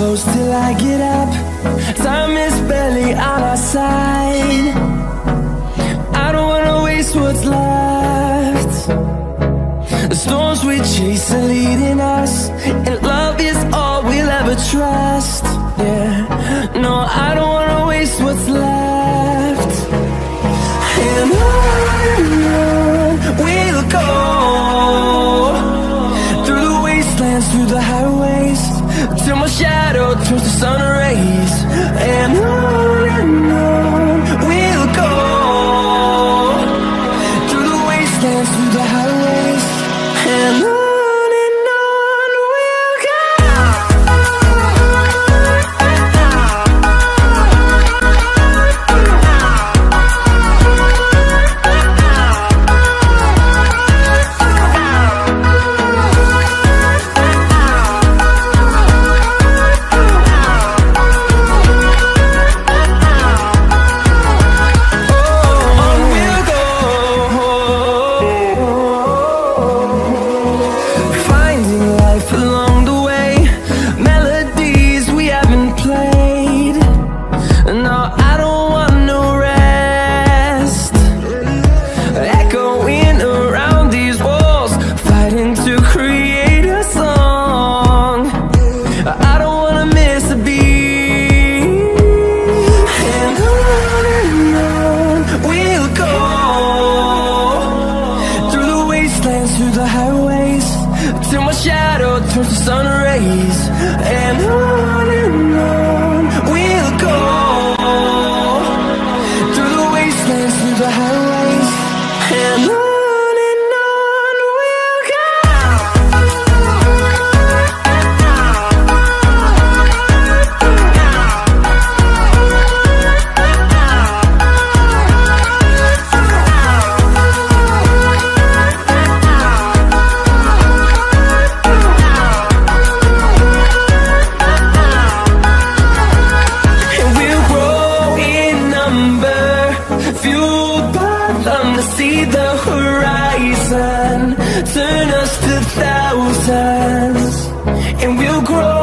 close till I get up. Time is barely on our side. I don't wanna waste what's left. The storms we chase are leading us, and love is all we'll ever trust. Yeah, no, I don't wanna waste what's left. And on we'll go, through the wastelands, through the highways, till my shadow turns to sun rays. And on we'll go, through the wastelands, through the highways, and on we'll go. Through the highways, till my shadow turns to sun rays. And on we'll go, through the wastelands, through the highways, and on we'll go. Fueled by them to see the horizon, turn us to thousands, and we'll grow